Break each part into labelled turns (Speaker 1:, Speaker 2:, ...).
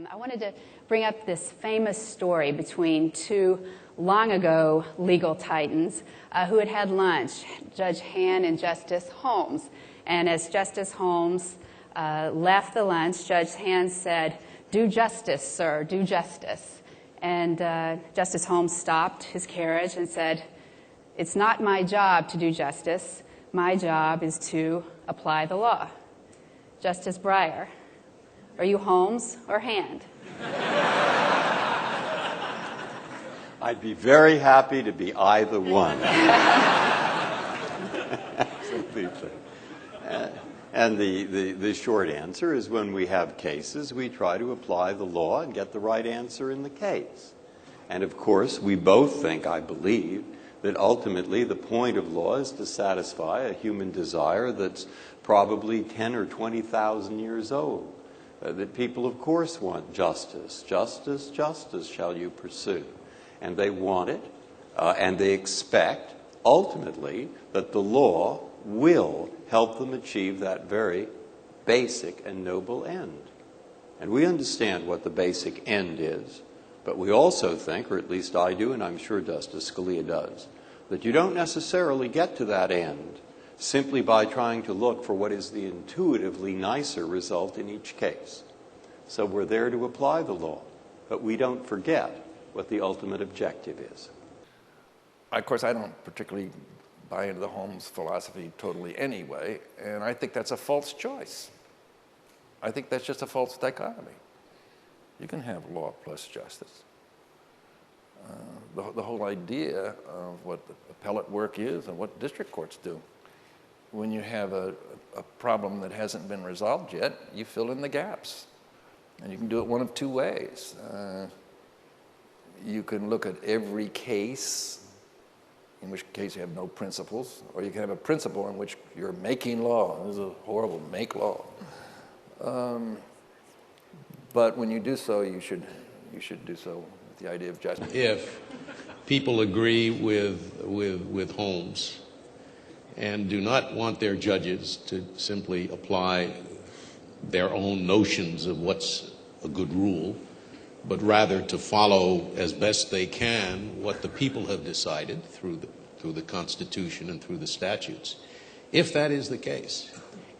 Speaker 1: I wanted to bring up this famous story between two long ago legal titans who had had lunch, Judge Han and Justice Holmes. And as Justice Holmes left the lunch, Judge Han said, "Do justice, sir, do justice." And Justice Holmes stopped his carriage and said, "It's not my job to do justice. My job is to apply the law." Justice Breyer, are you Holmes or Hand?
Speaker 2: I'd be very happy to be either one. And the short answer is when we have cases, we try to apply the law and get the right answer in the case. And of course, we both think, I believe, that ultimately the point of law is to satisfy a human desire that's probably 10 or 20,000 years old. That people, of course, want justice. Justice, justice shall you pursue. And they want it, and they expect, ultimately, that the law will help them achieve that very basic and noble end. And we understand what the basic end is, but we also think, or at least I do, and I'm sure Justice Scalia does, that you don't necessarily get to that end simply by trying to look for what is the intuitively nicer result in each case. So we're there to apply the law, but we don't forget what the ultimate objective is.
Speaker 3: Of course, I don't particularly buy into the Holmes philosophy totally anyway, and I think that's a false choice. I think that's just a false dichotomy. You can have law plus justice. The whole idea of what appellate work is and what district courts do. When you have a problem that hasn't been resolved yet, you fill in the gaps. And you can do it one of two ways. You can look at every case, in which case you have no principles, or you can have a principle in which you're making law. This is a horrible make law. But when you do so, you should do so with the idea of justice.
Speaker 4: If people agree with Holmes and do not want their judges to simply apply their own notions of what's a good rule, but rather to follow as best they can what the people have decided through the Constitution and through the statutes. If that is the case,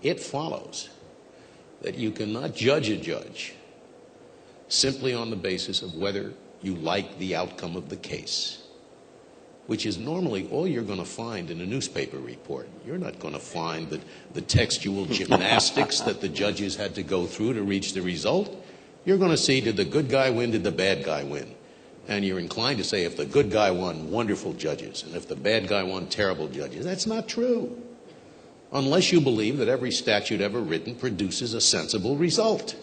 Speaker 4: it follows that you cannot judge a judge simply on the basis of whether you like the outcome of the case, which is normally all you're going to find in a newspaper report. You're not going to find the textual gymnastics that the judges had to go through to reach the result. You're going to see, did the good guy win, did the bad guy win? And you're inclined to say, if the good guy won, wonderful judges, and if the bad guy won, terrible judges. That's not true, unless you believe that every statute ever written produces a sensible result.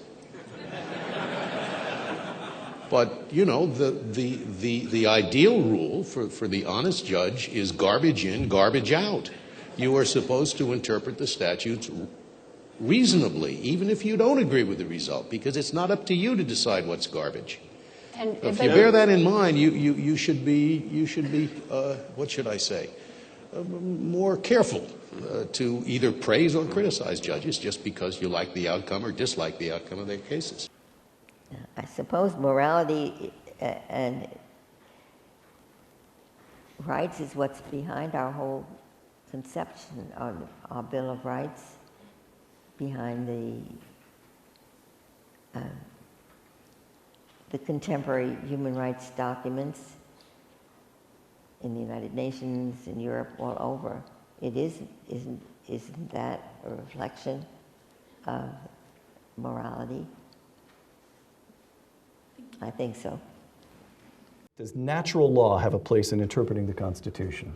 Speaker 4: But, you know, the ideal rule for the honest judge is garbage in, garbage out. You are supposed to interpret the statutes reasonably, even if you don't agree with the result, because it's not up to you to decide what's garbage. And if you bear that in mind, you should be what should I say, more careful to either praise or criticize judges just because you like the outcome or dislike the outcome of their cases.
Speaker 5: I suppose morality and rights is what's behind our whole conception of our Bill of Rights, behind the contemporary human rights documents in the United Nations, in Europe, all over. Isn't that a reflection of morality? I think so.
Speaker 6: Does natural law have a place in interpreting the Constitution?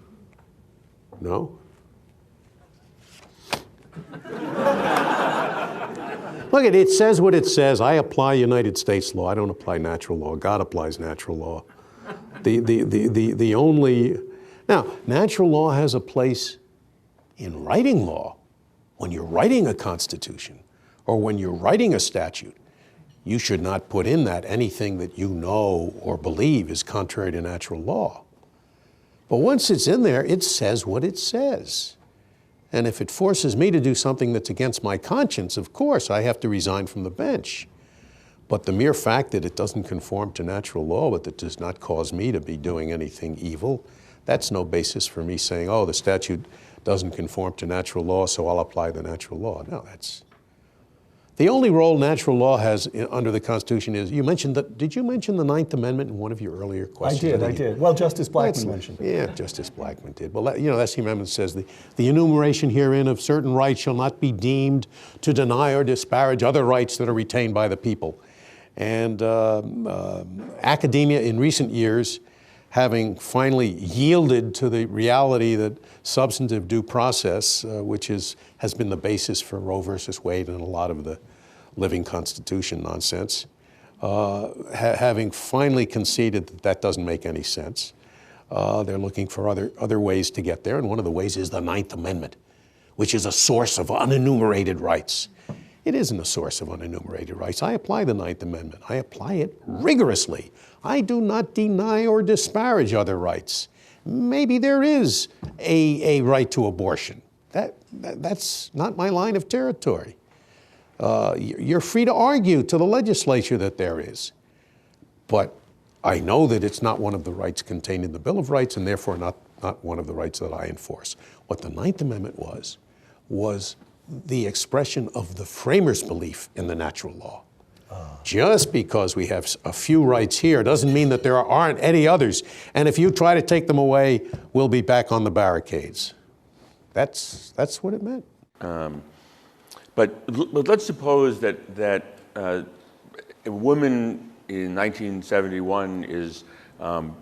Speaker 7: No. Look, it says what it says. I apply United States law. I don't apply natural law. God applies natural law. The only... Now, natural law has a place in writing law. When you're writing a constitution or when you're writing a statute, you should not put in that anything that you know or believe is contrary to natural law. But once it's in there, it says what it says. And if it forces me to do something that's against my conscience, of course, I have to resign from the bench. But the mere fact that it doesn't conform to natural law, but that does not cause me to be doing anything evil, that's no basis for me saying, oh, the statute doesn't conform to natural law, so I'll apply the natural law. No, that's... The only role natural law has under the Constitution is, did you mention the Ninth Amendment in one of your earlier questions?
Speaker 6: I did. Well, Justice Blackmun mentioned it.
Speaker 7: Yeah, Justice Blackmun did. Well, that's the amendment that says the enumeration herein of certain rights shall not be deemed to deny or disparage other rights that are retained by the people. And academia in recent years, having finally yielded to the reality that substantive due process, which has been the basis for Roe versus Wade and a lot of the living Constitution nonsense, having finally conceded that that doesn't make any sense, they're looking for other ways to get there, and one of the ways is the Ninth Amendment, which is a source of unenumerated rights. It isn't a source of unenumerated rights. I apply the Ninth Amendment. I apply it rigorously. I do not deny or disparage other rights. Maybe there is a right to abortion. That's not my line of territory. You're free to argue to the legislature that there is. But I know that it's not one of the rights contained in the Bill of Rights, and therefore not one of the rights that I enforce. What the Ninth Amendment was the expression of the framers' belief in the natural law. Just because we have a few rights here doesn't mean that there aren't any others. And if you try to take them away, we'll be back on the barricades. That's what it meant.
Speaker 8: But let's suppose that a woman in 1971 is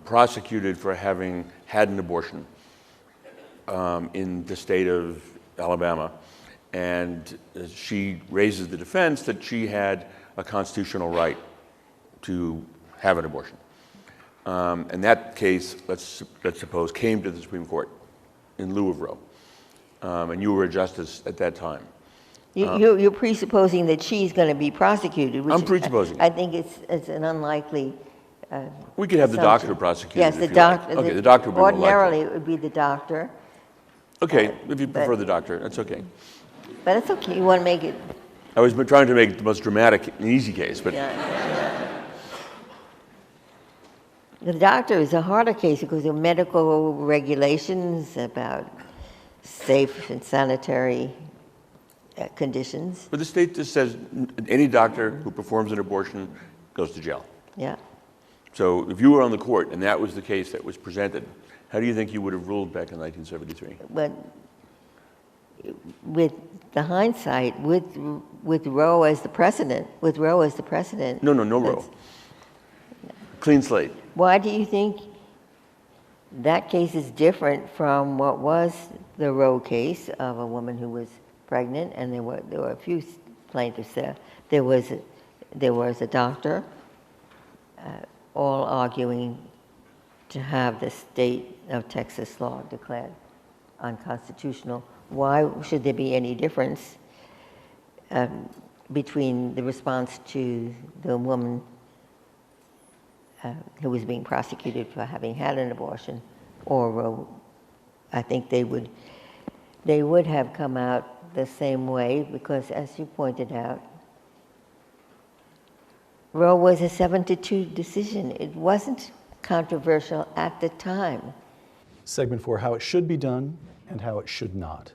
Speaker 8: prosecuted for having had an abortion in the state of Alabama. And she raises the defense that she had a constitutional right to have an abortion. And that case, let's suppose, came to the Supreme Court in lieu of Roe. And you were a justice at that time.
Speaker 5: You're presupposing that she's going to be prosecuted. Which
Speaker 8: I'm presupposing.
Speaker 5: I think it's an unlikely
Speaker 8: we could have the doctor prosecuted.
Speaker 5: Yes, the doctor.
Speaker 8: Like. Okay, the doctor would be
Speaker 5: ordinarily it would be the doctor.
Speaker 8: Okay, if you prefer the doctor, that's okay.
Speaker 5: But it's okay. You want to make it.
Speaker 8: I was trying to make it the most dramatic and easy case, but.
Speaker 5: Yeah. The doctor is a harder case because of medical regulations about safe and sanitary conditions.
Speaker 8: But the state just says any doctor who performs an abortion goes to jail.
Speaker 5: Yeah.
Speaker 8: So if you were on the court and that was the case that was presented, how do you think you would have ruled back in 1973?
Speaker 5: But with the hindsight, with Roe as the precedent,
Speaker 8: No Roe. Clean slate.
Speaker 5: Why do you think that case is different from what was the Roe case of a woman who was pregnant, and there were a few plaintiffs there. There was a doctor, all arguing to have the state of Texas law declared unconstitutional. Why should there be any difference between the response to the woman who was being prosecuted for having had an abortion or Roe? I think they would have come out the same way because, as you pointed out, Roe was a 7-2 decision. It wasn't controversial at the time.
Speaker 6: Segment 4, how it should be done and how it should not.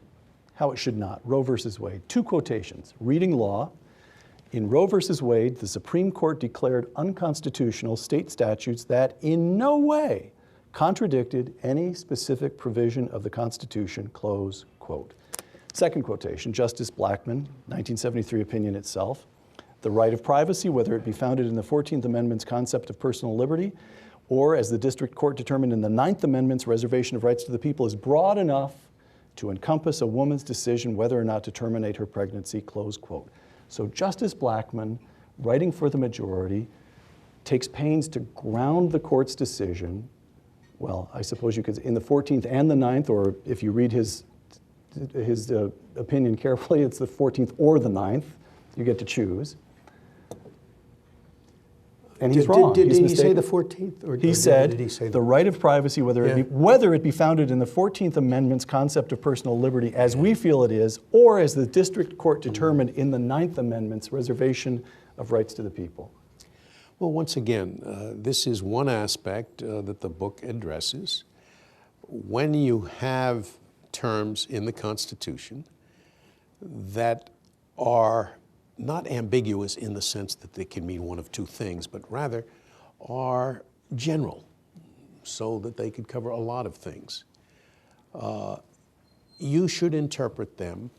Speaker 6: How it should not. Roe versus Wade. Two quotations. Reading law. In Roe versus Wade, the Supreme Court declared unconstitutional state statutes that in no way contradicted any specific provision of the Constitution, close quote. Second quotation, Justice Blackmun, 1973 opinion itself. The right of privacy, whether it be founded in the 14th Amendment's concept of personal liberty, or as the district court determined in the 9th Amendment's reservation of rights to the people, is broad enough to encompass a woman's decision whether or not to terminate her pregnancy, close quote. So Justice Blackmun, writing for the majority, takes pains to ground the court's decision, well, I suppose you could, in the 14th and the 9th, or if you read his opinion carefully, it's the 14th or the 9th. You get to choose. And he's wrong.
Speaker 7: Did he say the 14th? Or
Speaker 6: he said
Speaker 7: did he say
Speaker 6: the right of privacy, whether it be founded in the 14th Amendment's concept of personal liberty, as we feel it is, or as the district court determined in the 9th Amendment's reservation of rights to the people.
Speaker 7: Well, once again, this is one aspect that the book addresses. When you have terms in the Constitution that are not ambiguous in the sense that they can mean one of two things, but rather are general, so that they could cover a lot of things, you should interpret them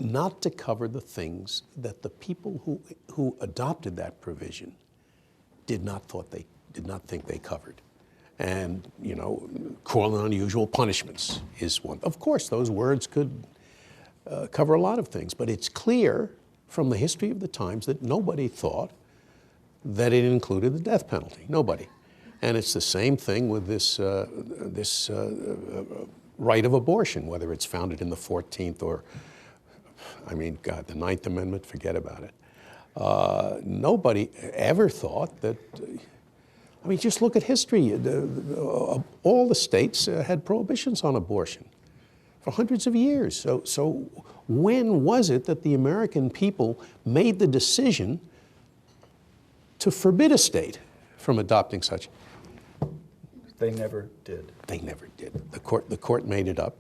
Speaker 7: not to cover the things that the people who adopted that provision did not think they covered. And, you know, cruel and unusual punishments is one. Of course, those words could cover a lot of things, but it's clear from the history of the times that nobody thought that it included the death penalty. Nobody. And it's the same thing with this right of abortion, whether it's founded in the 14th or, I mean, God, the 9th Amendment, forget about it. Nobody ever thought that, I mean, just look at history. All the states had prohibitions on abortion for hundreds of years. So when was it that the American people made the decision to forbid a state from adopting such?
Speaker 6: They never did.
Speaker 7: They never did. The court made it up.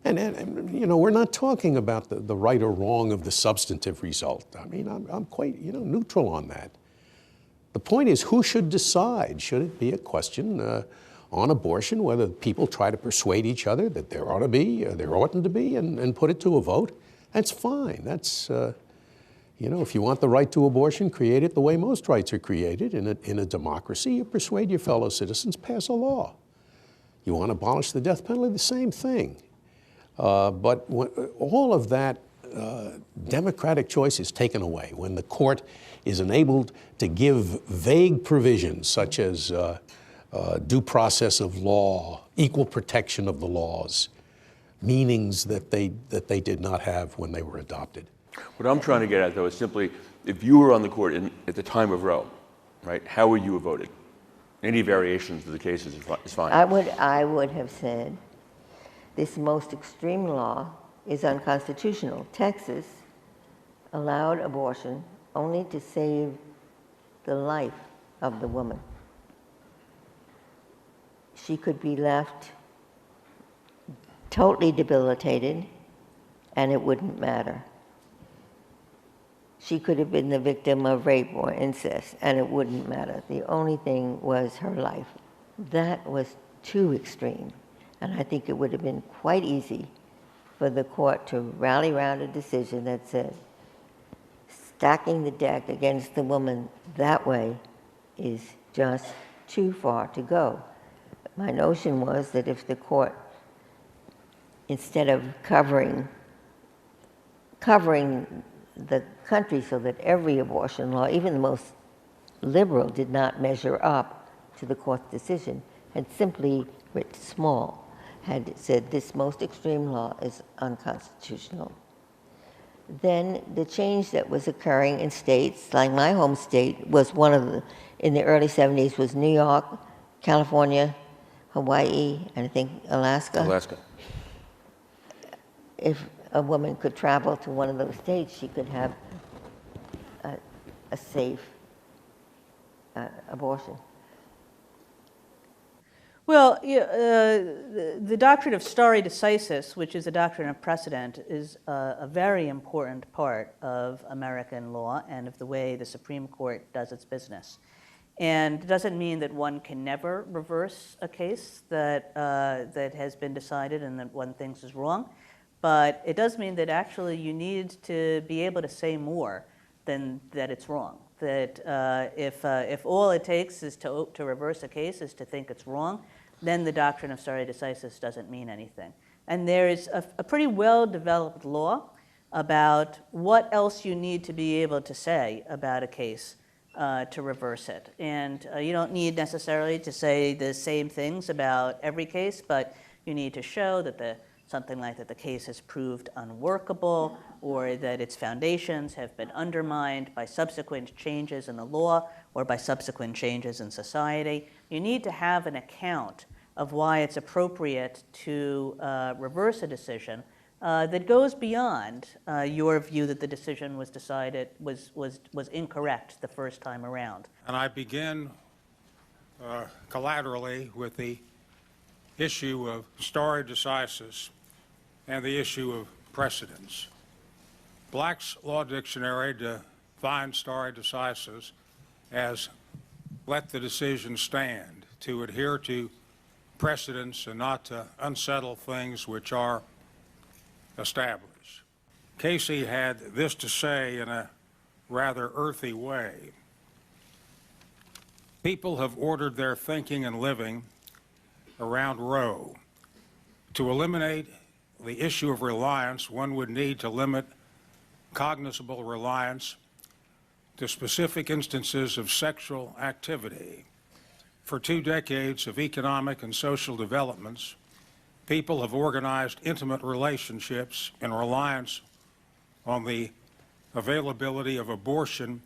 Speaker 7: And you know, we're not talking about the right or wrong of the substantive result. I mean, I'm quite, you know, neutral on that. The point is, who should decide? Should it be a question on abortion, whether people try to persuade each other that there ought to be, there oughtn't to be, and put it to a vote? That's fine. That's, you know, if you want the right to abortion, create it the way most rights are created. In a democracy, you persuade your fellow citizens, pass a law. You want to abolish the death penalty, the same thing. But all of that democratic choice is taken away when the court is enabled to give vague provisions such as due process of law, equal protection of the laws, meanings that they did not have when they were adopted.
Speaker 8: What I'm trying to get at, though, is simply, if you were on the court at the time of Roe, right, how would you have voted? Any variations of the cases is fine.
Speaker 5: I would have said this most extreme law is unconstitutional. Texas allowed abortion only to save the life of the woman. She could be left totally debilitated, and it wouldn't matter. She could have been the victim of rape or incest, and it wouldn't matter. The only thing was her life. That was too extreme, and I think it would have been quite easy for the court to rally around a decision that said, stacking the deck against the woman that way is just too far to go. My notion was that if the court, instead of covering the country so that every abortion law, even the most liberal, did not measure up to the court's decision, had simply writ small, had said this most extreme law is unconstitutional. Then the change that was occurring in states, like my home state, was one of the, in the early 70s, was New York, California, Hawaii, and I think Alaska.
Speaker 8: Alaska.
Speaker 5: If a woman could travel to one of those states, she could have a safe abortion.
Speaker 9: Well, the doctrine of stare decisis, which is a doctrine of precedent, is a very important part of American law and of the way the Supreme Court does its business. And it doesn't mean that one can never reverse a case that has been decided and that one thinks is wrong. But it does mean that actually you need to be able to say more than that it's wrong. That if all it takes is to reverse a case is to think it's wrong, then the doctrine of stare decisis doesn't mean anything. And there is a pretty well-developed law about what else you need to be able to say about a case to reverse it. And you don't need necessarily to say the same things about every case, but you need to show that something like that the case has proved unworkable, or that its foundations have been undermined by subsequent changes in the law or by subsequent changes in society. You need to have an account of why it's appropriate to reverse a decision that goes beyond your view that the decision was decided was incorrect the first time around.
Speaker 10: And I begin collaterally with the issue of stare decisis and the issue of precedence. Black's Law Dictionary defines stare decisis as let the decision stand, to adhere to precedents and not to unsettle things which are established. Casey had this to say in a rather earthy way. People have ordered their thinking and living around Roe. To eliminate the issue of reliance, one would need to limit cognizable reliance to specific instances of sexual activity. For 2 decades of economic and social developments, people have organized intimate relationships in reliance on the availability of abortion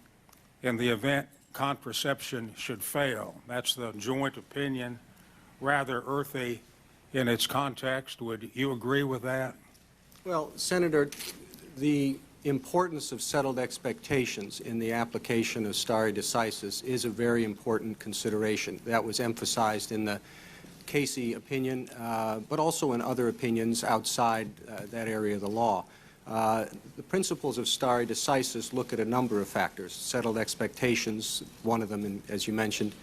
Speaker 10: in the event contraception should fail. That's the joint opinion, rather earthy in its context. Would you agree with that?
Speaker 11: Well, Senator, the importance of settled expectations in the application of stare decisis is a very important consideration. That was emphasized in the Casey opinion, but also in other opinions outside that area of the law. The principles of stare decisis look at a number of factors. Settled expectations, one of them, as you mentioned,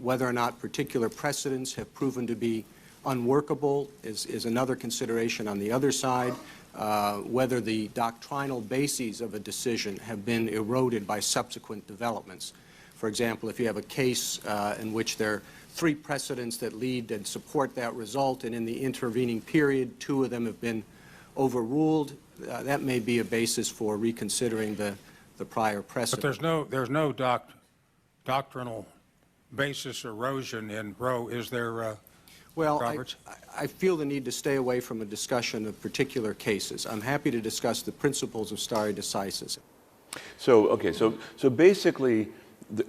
Speaker 11: whether or not particular precedents have proven to be unworkable is another consideration on the other side. Whether the doctrinal bases of a decision have been eroded by subsequent developments. For example, if you have a case in which there are 3 precedents that lead and support that result, and in the intervening period 2 of them have been overruled, that may be a basis for reconsidering the prior precedent.
Speaker 10: But there's no doctrinal basis erosion in Roe, is there,
Speaker 11: Well,
Speaker 10: Roberts?
Speaker 11: I feel the need to stay away from a discussion of particular cases. I'm happy to discuss the principles of stare decisis.
Speaker 8: So, okay, so basically,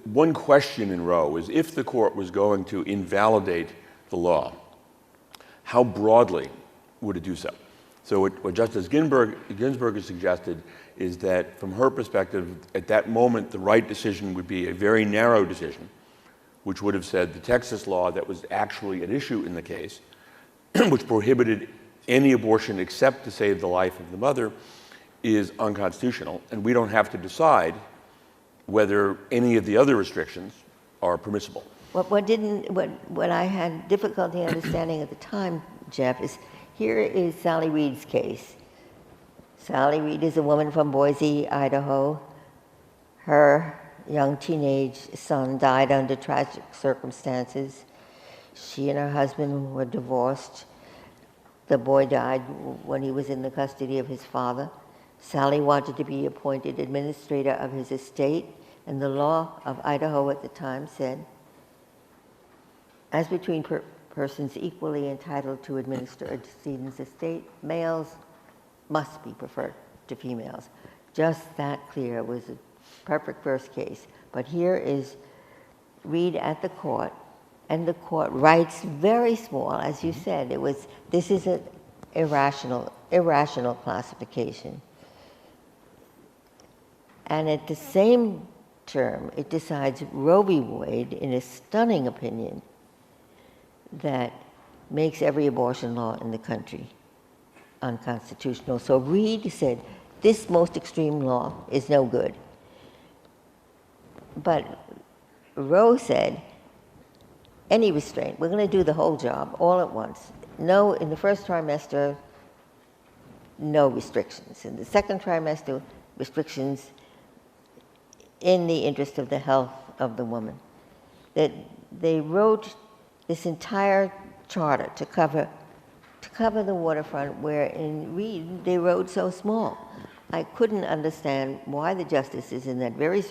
Speaker 8: one question in Roe is if the court was going to invalidate the law, how broadly would it do so? So what Justice Ginsburg has suggested is that from her perspective, at that moment, the right decision would be a very narrow decision, which would have said the Texas law that was actually at issue in the case, which prohibited any abortion except to save the life of the mother, is unconstitutional, and we don't have to decide whether any of the other restrictions are permissible.
Speaker 5: What I had difficulty understanding at the time, Jeff, is here is Sally Reed's case. Sally Reed is a woman from Boise, Idaho. Her young teenage son died under tragic circumstances. She and her husband were divorced. The boy died when he was in the custody of his father. Sally wanted to be appointed administrator of his estate, and the law of Idaho at the time said, as between persons equally entitled to administer a decedent's estate, males must be preferred to females. Just that clear. It was a perfect first case. But here is Reed at the court, and the court writes very small, as you said. This is an irrational classification. And at the same term, it decides Roe v. Wade in a stunning opinion that makes every abortion law in the country unconstitutional. So Reed said, this most extreme law is no good. But Roe said, any restraint, we're going to do the whole job all at once. No, in the first trimester, no restrictions. In the second trimester, restrictions in the interest of the health of the woman. That they wrote this entire charter to cover the waterfront, where in Reed they wrote so small. I couldn't understand why the justices in that very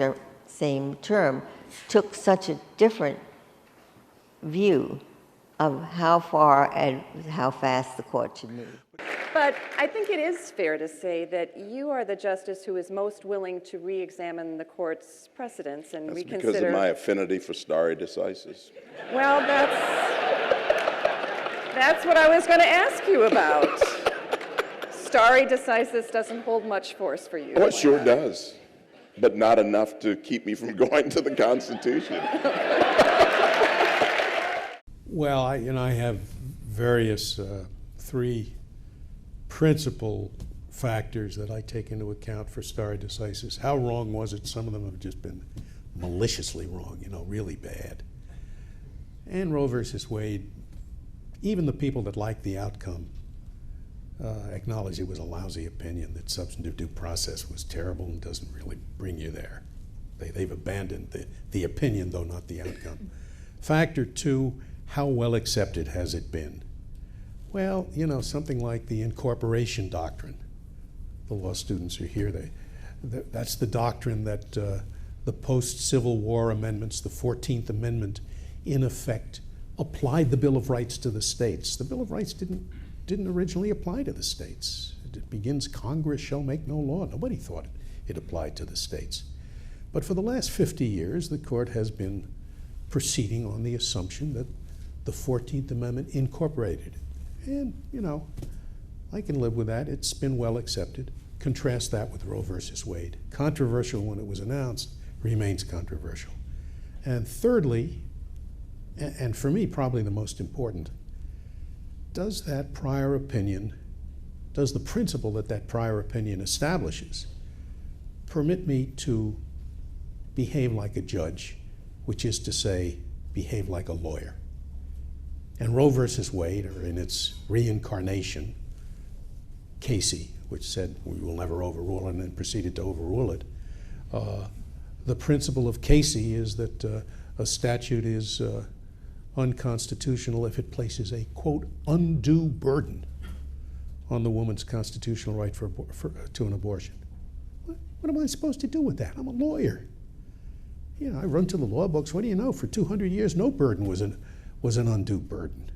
Speaker 5: same term took such a different view of how far and how fast the court should move.
Speaker 12: But I think it is fair to say that you are the justice who is most willing to re-examine the court's precedents and reconsider.
Speaker 13: Because of my affinity for stare decisis.
Speaker 12: Well, that's what I was going to ask you about. Starry Decisis doesn't hold much force for you.
Speaker 13: Oh, it sure does, but not enough to keep me from going to the Constitution.
Speaker 7: Well, I have various three principal factors that I take into account for stare decisis. How wrong was it? Some of them have just been maliciously wrong, really bad. And Roe versus Wade, even the people that liked the outcome acknowledged it was a lousy opinion, that substantive due process was terrible and doesn't really bring you there. They've abandoned the opinion, though not the outcome. Factor two, how well accepted has it been? Well, something like the incorporation doctrine. The law students are here. That's the doctrine that the post-Civil War amendments, the 14th Amendment, in effect, applied the Bill of Rights to the states. The Bill of Rights didn't originally apply to the states. It begins, Congress shall make no law. Nobody thought it applied to the states. But for the last 50 years, the court has been proceeding on the assumption that the 14th Amendment incorporated it. And, I can live with that. It's been well accepted. Contrast that with Roe versus Wade. Controversial when it was announced, remains controversial. And thirdly, and for me probably the most important, does the principle that prior opinion establishes permit me to behave like a judge, which is to say, behave like a lawyer? And Roe versus Wade, or in its reincarnation, Casey, which said we will never overrule it and then proceeded to overrule it, the principle of Casey is that a statute is unconstitutional if it places a, quote, undue burden on the woman's constitutional right to an abortion. What am I supposed to do with that? I'm a lawyer. I run to the law books. What do you know? For 200 years, no burden was an undue burden.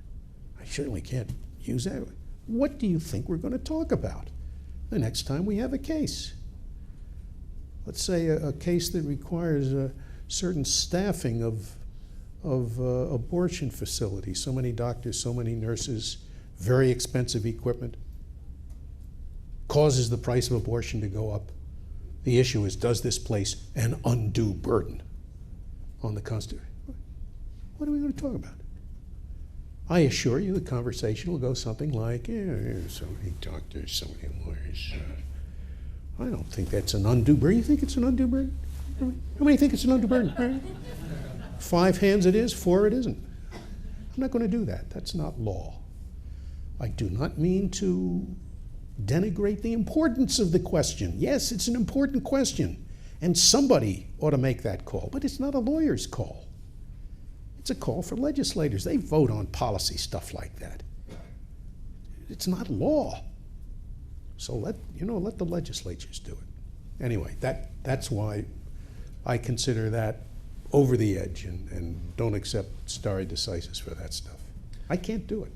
Speaker 7: I certainly can't use that. What do you think we're going to talk about the next time we have a case? Let's say a case that requires a certain staffing of abortion facilities, so many doctors, so many nurses, very expensive equipment, causes the price of abortion to go up. The issue is, does this place an undue burden on the Constitution? What are we going to talk about? I assure you the conversation will go something like, so many doctors, so many lawyers. I don't think that's an undue burden. You think it's an undue burden? How many think it's an undue burden? 5 hands it is, 4 it isn't. I'm not going to do that. That's not law. I do not mean to denigrate the importance of the question. Yes, it's an important question, and somebody ought to make that call, but it's not a lawyer's call. It's a call for legislators. They vote on policy stuff like that. It's not law. So let the legislatures do it. Anyway, that's why I consider that over the edge and don't accept stare decisis for that stuff. I can't do it.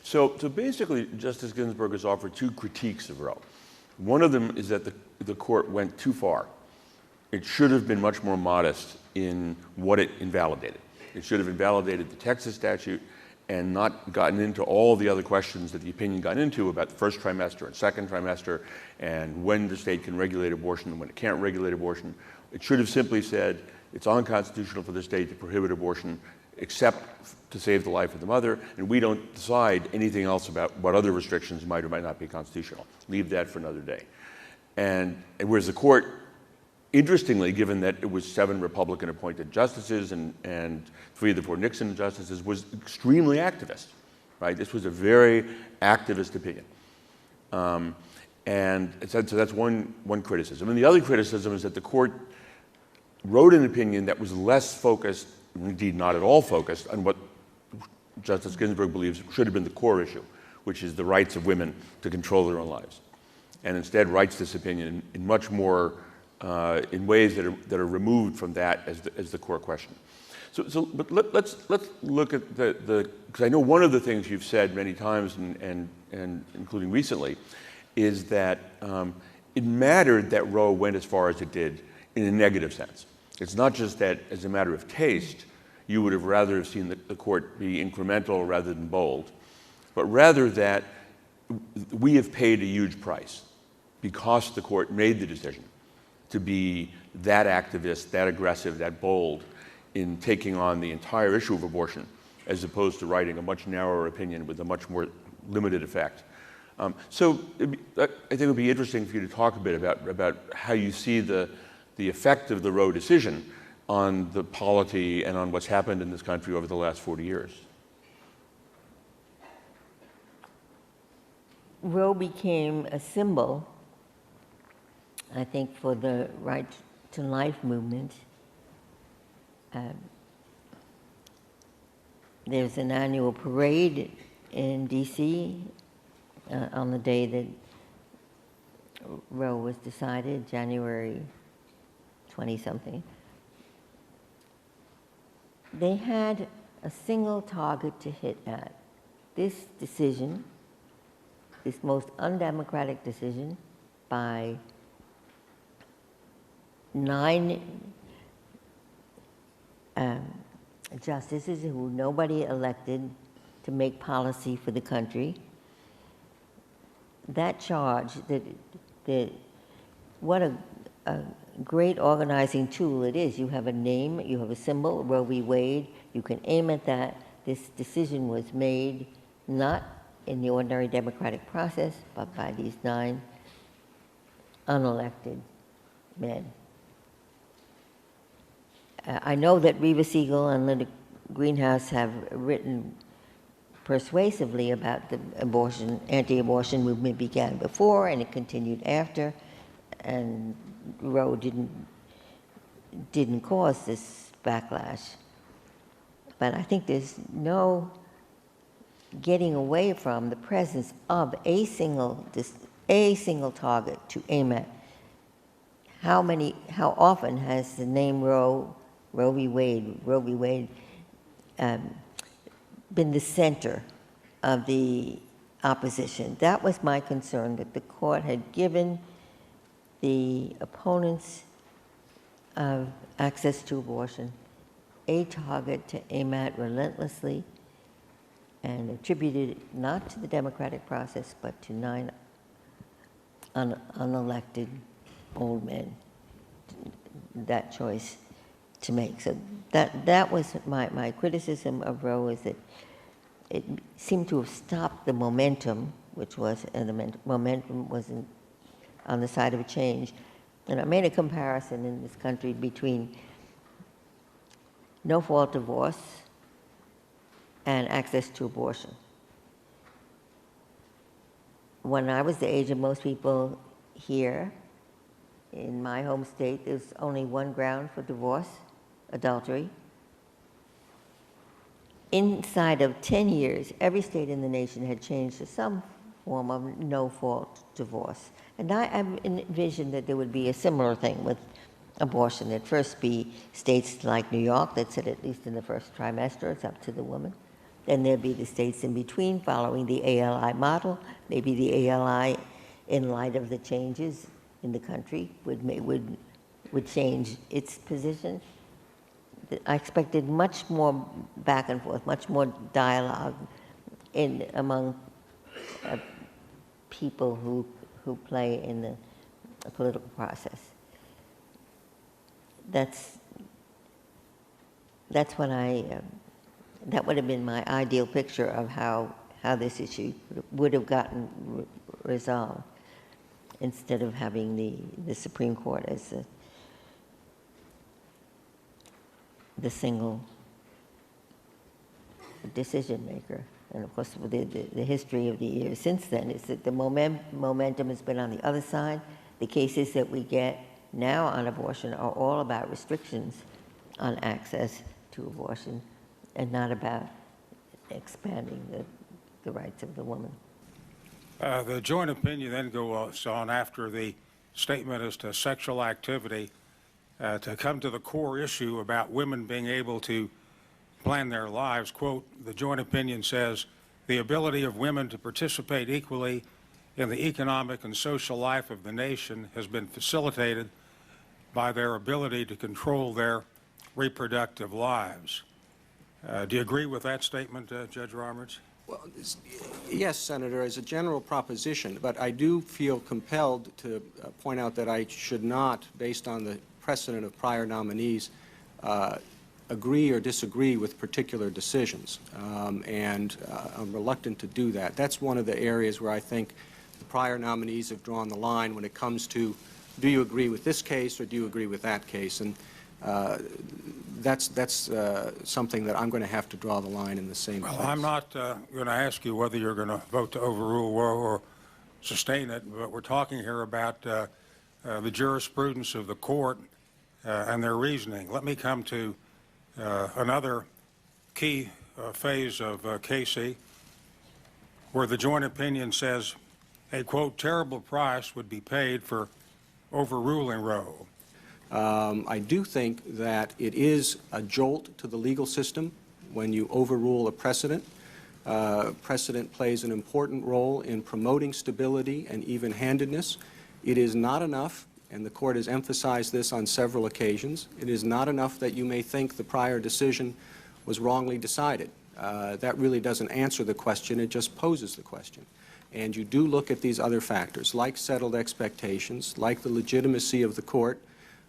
Speaker 8: So basically, Justice Ginsburg has offered 2 critiques of Roe. One of them is that the court went too far. It should have been much more modest in what it invalidated. It should have invalidated the Texas statute and not gotten into all the other questions that the opinion got into about the first trimester and second trimester and when the state can regulate abortion and when it can't regulate abortion. It should have simply said it's unconstitutional for the state to prohibit abortion except to save the life of the mother, and we don't decide anything else about what other restrictions might or might not be constitutional. Leave that for another day. And whereas the court, interestingly, given that it was 7 Republican-appointed justices and 3 of the 4 Nixon justices, was extremely activist, right? This was a very activist opinion. And so that's one criticism. And the other criticism is that the court wrote an opinion that was less focused, indeed not at all focused, on what Justice Ginsburg believes should have been the core issue, which is the rights of women to control their own lives. And instead writes this opinion in much more in ways that are removed from that as the core question. But let's look at because I know one of the things you've said many times and including recently is that it mattered that Roe went as far as it did in a negative sense. It's not just that as a matter of taste you would have rather have seen the court be incremental rather than bold, but rather that we have paid a huge price because the court made the decision to be that activist, that aggressive, that bold in taking on the entire issue of abortion, as opposed to writing a much narrower opinion with a much more limited effect. So I think it would be interesting for you to talk a bit about how you see the effect of the Roe decision on the polity and on what's happened in this country over the last 40 years.
Speaker 5: Roe became a symbol, I think, for the right to life movement. There's an annual parade in D.C. On the day that Roe was decided, January 20-something. They had a single target to hit at. This decision, this most undemocratic decision by 9 justices who nobody elected to make policy for the country. That charge, that what a great organizing tool it is. You have a name, you have a symbol, Roe v. Wade, you can aim at that. This decision was made not in the ordinary democratic process, but by these 9 unelected men. I know that Reva Siegel and Linda Greenhouse have written persuasively about the anti-abortion movement began before and it continued after, and Roe didn't cause this backlash. But I think there's no getting away from the presence of a single target to aim at. How often has the name Roe v. Wade been the center of the opposition? That was my concern, that the court had given the opponents of access to abortion a target to aim at relentlessly, and attributed it not to the democratic process, but to 9 unelected old men, that choice to make. So that was my criticism of Roe, is that it seemed to have stopped the momentum, which was, and the momentum was on the side of a change. And I made a comparison in this country between no-fault divorce and access to abortion. When I was the age of most people here, in my home state, there's only one ground for divorce: adultery. Inside of 10 years, every state in the nation had changed to some form of no-fault divorce. And I envisioned that there would be a similar thing with abortion. There'd first be states like New York that said at least in the first trimester it's up to the woman. Then there'd be the states in between following the ALI model. Maybe the ALI, in light of the changes in the country, would change its position. I expected much more back and forth, much more dialogue among people who play in the political process. That's what that would have been my ideal picture of how this issue would have gotten resolved, instead of having the Supreme Court as the single decision maker. And of course, the history of the years since then is that the momentum has been on the other side. The cases that we get now on abortion are all about restrictions on access to abortion, and not about expanding the rights of the woman.
Speaker 10: The joint opinion then goes on, after the statement as to sexual activity, to come to the core issue about women being able to plan their lives. Quote, the joint opinion says, the ability of women to participate equally in the economic and social life of the nation has been facilitated by their ability to control their reproductive lives. Do you agree with that statement, Judge Roberts?
Speaker 11: Yes, Senator, as a general proposition, but I do feel compelled to point out that I should not, based on the precedent of prior nominees, agree or disagree with particular decisions, and I'm reluctant to do that. That's one of the areas where I think the prior nominees have drawn the line when it comes to, do you agree with this case or do you agree with that case? And that's something that I'm going to have to draw the line in the same place.
Speaker 10: Well, I'm not going to ask you whether you're going to vote to overrule Roe or sustain it, but we're talking here about the jurisprudence of the court and their reasoning. Let me come to another key phase of Casey, where the joint opinion says a, quote, terrible price would be paid for overruling Roe.
Speaker 11: I do think that it is a jolt to the legal system when you overrule a precedent. Precedent plays an important role in promoting stability and even-handedness. It is not enough, and the Court has emphasized this on several occasions, it is not enough that you may think the prior decision was wrongly decided. That really doesn't answer the question, it just poses the question. And you do look at these other factors, like settled expectations, like the legitimacy of the Court,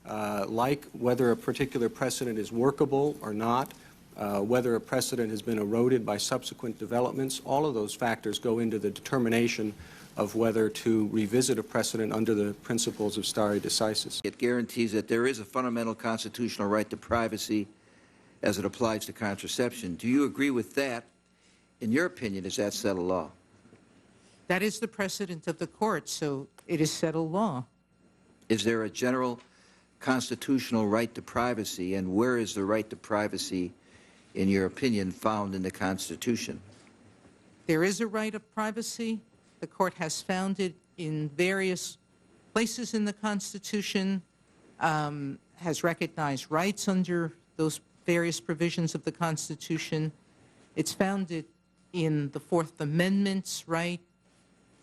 Speaker 11: like whether a particular precedent is workable or not, whether a precedent has been eroded by subsequent developments. All of those factors go into the determination of whether to revisit a precedent under the principles of stare decisis.
Speaker 14: It guarantees that there is a fundamental constitutional right to privacy as it applies to contraception. Do you agree with that? In your opinion, is that settled law?
Speaker 15: That is the precedent of the court, so it is settled law.
Speaker 14: Is there a general constitutional right to privacy, and where is the right to privacy, in your opinion, found in the Constitution?
Speaker 15: There is a right of privacy. The court has found it in various places in the Constitution, has recognized rights under those various provisions of the Constitution. It's found it in the Fourth Amendment's right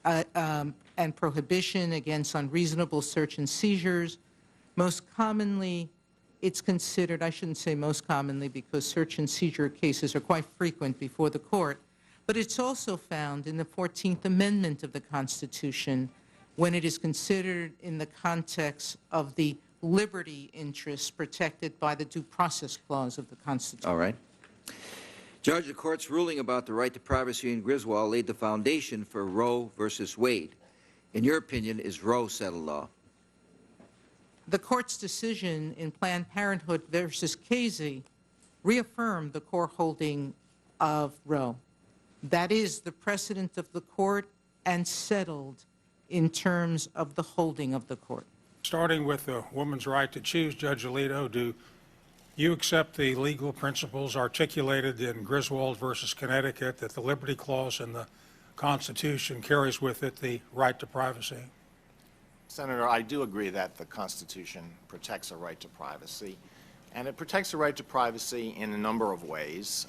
Speaker 15: and prohibition against unreasonable search and seizures. Most commonly, it's considered, I shouldn't say most commonly because search and seizure cases are quite frequent before the court, but it's also found in the 14th Amendment of the Constitution when it is considered in the context of the liberty interests protected by the Due Process Clause of the Constitution.
Speaker 14: All right. Judge, the court's ruling about the right to privacy in Griswold laid the foundation for Roe versus Wade. In your opinion, is Roe settled law?
Speaker 15: The court's decision in Planned Parenthood versus Casey reaffirmed the core holding of Roe. That is the precedent of the court and settled in terms of the holding of the court.
Speaker 10: Starting with the woman's right to choose, Judge Alito, do you accept the legal principles articulated in Griswold versus Connecticut that the Liberty Clause in the Constitution carries with it the right to privacy?
Speaker 16: Senator, I do agree that the Constitution protects a right to privacy, and it protects a right to privacy in a number of ways.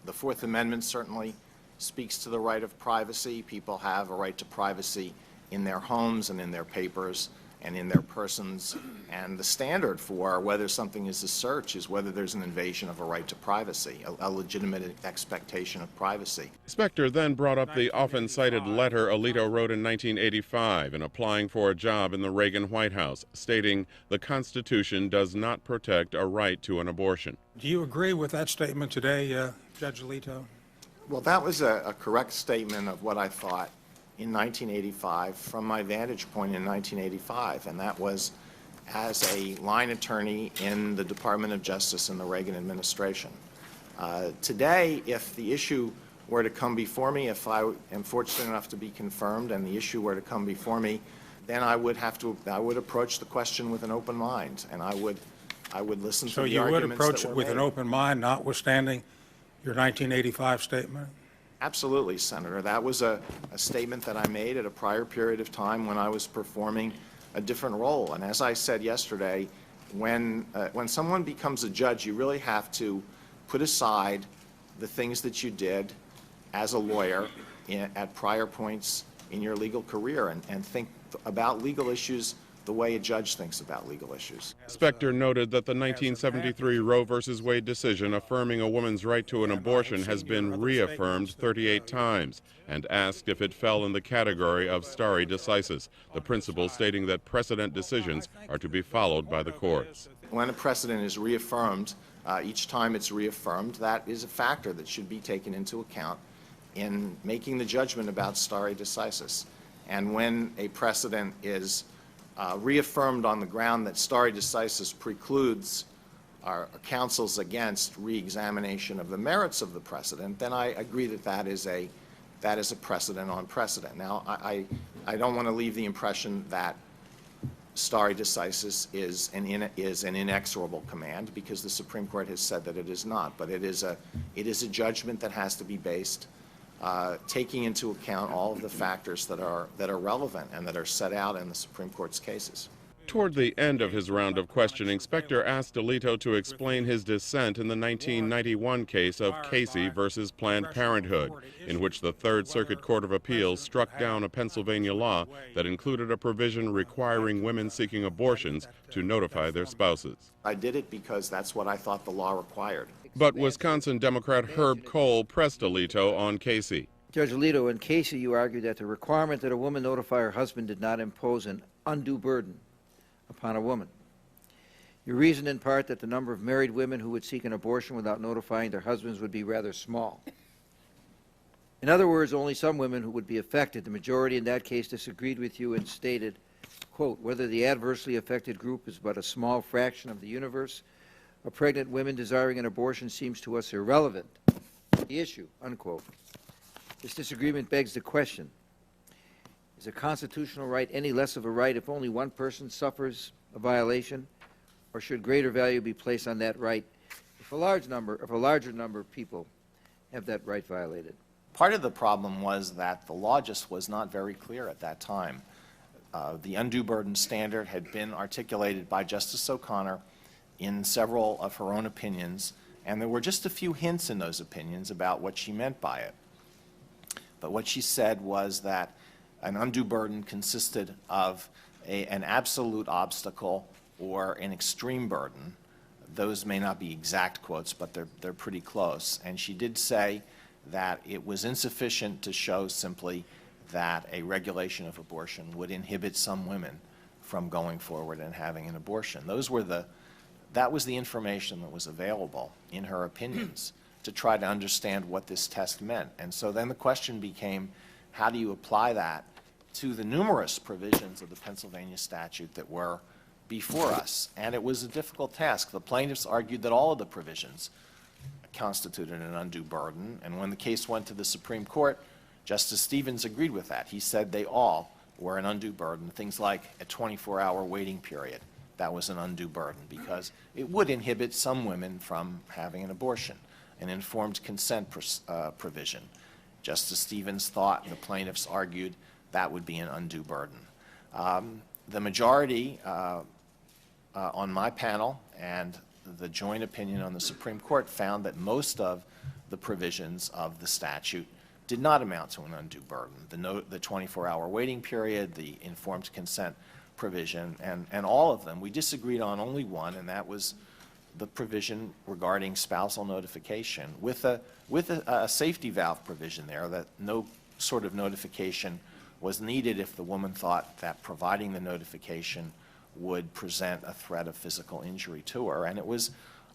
Speaker 16: The Fourth Amendment certainly speaks to the right of privacy. People have a right to privacy in their homes and in their papers and in their persons, and the standard for whether something is a search is whether there's an invasion of a right to privacy, a legitimate expectation of privacy.
Speaker 17: Specter then brought up the often cited letter Alito wrote in 1985 in applying for a job in the Reagan White House, stating the Constitution does not protect a right to an abortion.
Speaker 10: Do you agree with that statement today, Judge Alito?
Speaker 16: Well, that was a correct statement of what I thought in 1985 from my vantage point in 1985, and that was as a line attorney in the Department of Justice in the Reagan administration. Today, if the issue were to come before me, if I am fortunate enough to be confirmed and the issue were to come before me, then I would approach the question with an open mind, and I would listen to the arguments that were made. So you would approach it with an open mind, notwithstanding your 1985 statement? Absolutely, Senator. That was a statement that I made at a prior period of time when I was performing a different role. And as I said yesterday, when someone becomes a judge, you really have to put aside the things that you did as a lawyer at prior points in your legal career and think about legal issues the way a judge thinks about legal issues.
Speaker 17: Specter noted that the 1973 Roe v. Wade decision affirming a woman's right to an abortion has been reaffirmed 38 times, and asked if it fell in the category of stare decisis, the principle stating that precedent decisions are to be followed by the courts.
Speaker 16: When a precedent is reaffirmed, each time it's reaffirmed, that is a factor that should be taken into account in making the judgment about stare decisis. And when a precedent is reaffirmed on the ground that stare decisis precludes our counsels against re-examination of the merits of the precedent, then I agree that that is a precedent on precedent. Now, I don't want to leave the impression that stare decisis is an inexorable command, because the Supreme Court has said that it is not. But it is a judgment that has to be based taking into account all of the factors that are relevant and that are set out in the Supreme Court's cases.
Speaker 17: Toward the end of his round of questioning, Specter asked Alito to explain his dissent in the 1991 case of Casey versus Planned Parenthood, in which the Third Circuit Court of Appeals struck down a Pennsylvania law that included a provision requiring women seeking abortions to notify their spouses.
Speaker 16: I did it because that's what I thought the law required.
Speaker 17: But Wisconsin Democrat Herb Kohl pressed Alito on Casey.
Speaker 14: Judge Alito, in Casey, you argued that the requirement that a woman notify her husband did not impose an undue burden upon a woman. You reasoned in part that the number of married women who would seek an abortion without notifying their husbands would be rather small. In other words, only some women who would be affected. The majority in that case disagreed with you and stated, quote, whether the adversely affected group is but a small fraction of the universe of pregnant women desiring an abortion seems to us irrelevant to the issue, unquote. This disagreement begs the question, is a constitutional right any less of a right if only one person suffers a violation, or should greater value be placed on that right if a larger number of people have that right violated?
Speaker 16: Part of the problem was that the law just was not very clear at that time. The undue burden standard had been articulated by Justice O'Connor in several of her own opinions, and there were just a few hints in those opinions about what she meant by it. But what she said was that an undue burden consisted of an absolute obstacle or an extreme burden. Those may not be exact quotes, but they're pretty close. And she did say that it was insufficient to show simply that a regulation of abortion would inhibit some women from going forward and having an abortion. That was the information that was available in her opinions to try to understand what this test meant. And so then the question became, how do you apply that to the numerous provisions of the Pennsylvania statute that were before us? And it was a difficult task. The plaintiffs argued that all of the provisions constituted an undue burden, and when the case went to the Supreme Court, Justice Stevens agreed with that. He said they all were an undue burden. Things like a 24-hour waiting period, that was an undue burden because it would inhibit some women from having an abortion. An informed consent provision. Justice Stevens thought, and the plaintiffs argued, that would be an undue burden. The majority on my panel and the joint opinion on the Supreme Court found that most of the provisions of the statute did not amount to an undue burden. The 24-hour waiting period, the informed consent provision, and all of them. We disagreed on only one, and that was the provision regarding spousal notification with a safety valve provision there that no sort of notification was needed if the woman thought that providing the notification would present a threat of physical injury to her. And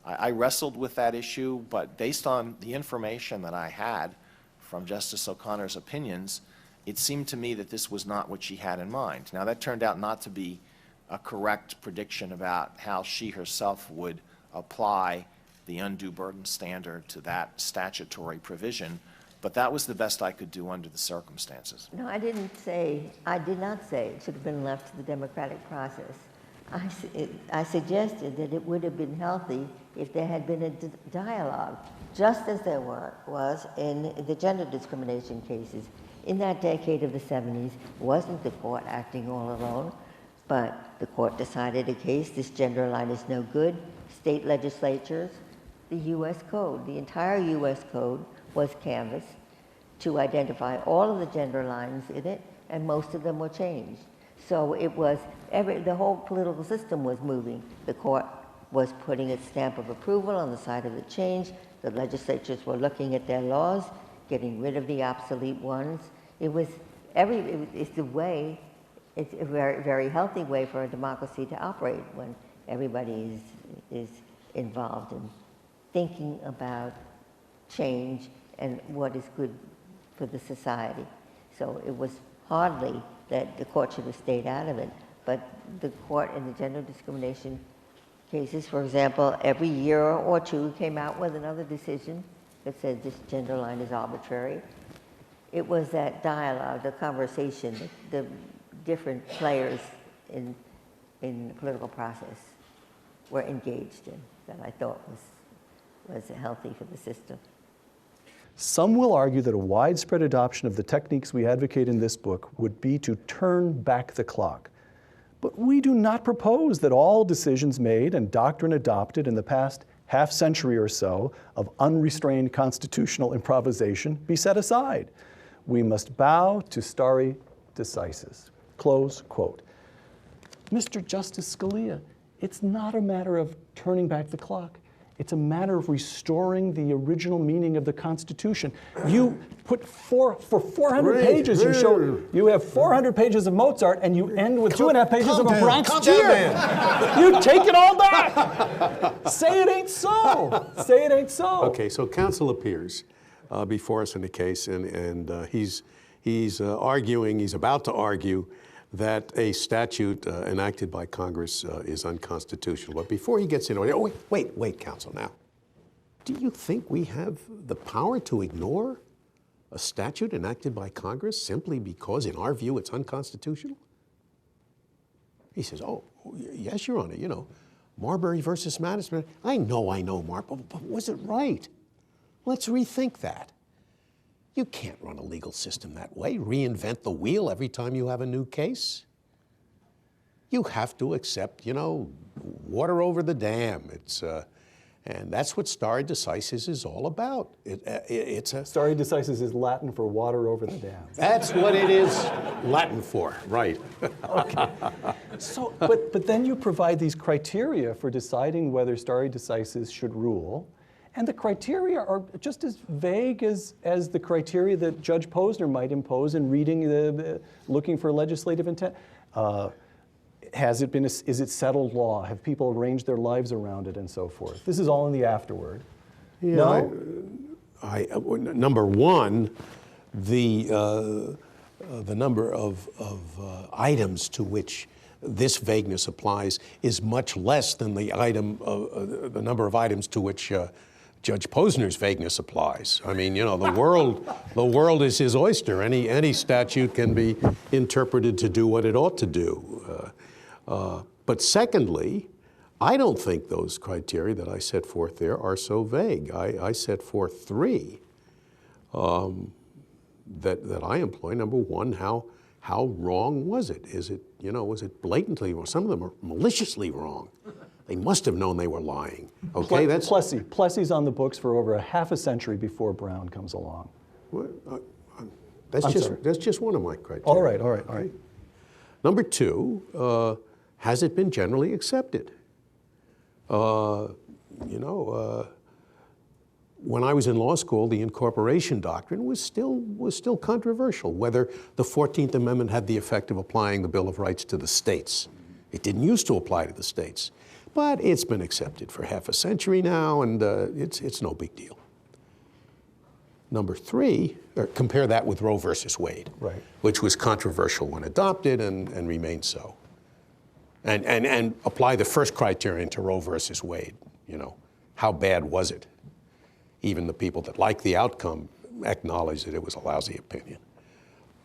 Speaker 16: I wrestled with that issue, but based on the information that I had from Justice O'Connor's opinions, it seemed to me that this was not what she had in mind. Now, that turned out not to be a correct prediction about how she herself would apply the undue burden standard to that statutory provision, but that was the best I could do under the circumstances.
Speaker 5: No, I did not say it should have been left to the democratic process. I suggested that it would have been healthy if there had been a dialogue, just as there was in the gender discrimination cases. In that decade of the 70s, wasn't the court acting all alone, but the court decided a case, this gender line is no good. State legislatures, the U.S. Code, the entire U.S. Code was canvassed to identify all of the gender lines in it, and most of them were changed. So it was the whole political system was moving. The court was putting its stamp of approval on the side of the change. The legislatures were looking at their laws, getting rid of the obsolete ones. It's a very, very healthy way for a democracy to operate when everybody is involved in thinking about change and what is good for the society. So it was hardly that the court should have stayed out of it, but the court in the gender discrimination cases, for example, every year or two came out with another decision that said this gender line is arbitrary. It was that dialogue, the conversation, the different players in the political process were engaged in that I thought was healthy for the system.
Speaker 6: Some will argue that a widespread adoption of the techniques we advocate in this book would be to turn back the clock. But we do not propose that all decisions made and doctrine adopted in the past half-century or so of unrestrained constitutional improvisation be set aside. We must bow to Starry Decisis. Close quote. Mr. Justice Scalia, it's not a matter of turning back the clock. It's a matter of restoring the original meaning of the Constitution. You put for 400 pages, you have 400 pages of Mozart, and you end with 2.5 pages of a Bronx Cheer. You take it all back. Say it ain't so. Say it ain't so.
Speaker 7: Okay, so counsel appears before us in the case, and he's arguing, he's about to argue that a statute enacted by Congress is unconstitutional. But before he gets into it, wait, counsel, now. Do you think we have the power to ignore a statute enacted by Congress simply because, in our view, it's unconstitutional? He says, oh, yes, Your Honor, you know, Marbury versus Madison. I know, Mark, but was it right? Let's rethink that. You can't run a legal system that way, reinvent the wheel every time you have a new case. You have to accept, you know, water over the dam. And that's what stare decisis is all about.
Speaker 6: Stare decisis is Latin for water over the dam.
Speaker 7: That's what it is Latin for, right.
Speaker 6: Okay. So, but then you provide these criteria for deciding whether stare decisis should rule. And the criteria are just as vague as the criteria that Judge Posner might impose in reading looking for legislative intent. Is it settled law? Have people arranged their lives around it and so forth? This is all in the afterword.
Speaker 7: Yeah,
Speaker 6: no?
Speaker 7: Number one, the number of items to which this vagueness applies is much less than the number of items to which Judge Posner's vagueness applies. I mean, you know, the world is his oyster. Any statute can be interpreted to do what it ought to do. But secondly, I don't think those criteria that I set forth there are so vague. I set forth three that I employ. Number one, how wrong was it? Was it blatantly wrong? Some of them are maliciously wrong. They must have known they were lying. Okay, that's
Speaker 6: Plessy's on the books for over half a century before Brown comes along.
Speaker 7: That's just one of my criteria.
Speaker 6: All right.
Speaker 7: Number two, has it been generally accepted? When I was in law school, the incorporation doctrine was still controversial, whether the 14th Amendment had the effect of applying the Bill of Rights to the states. It didn't used to apply to the states. But it's been accepted for half a century now, and it's no big deal. Number three, compare that with Roe versus Wade,
Speaker 6: right,
Speaker 7: which was controversial when adopted and remained so. And apply the first criterion to Roe versus Wade. You know, how bad was it? Even the people that liked the outcome acknowledged that it was a lousy opinion.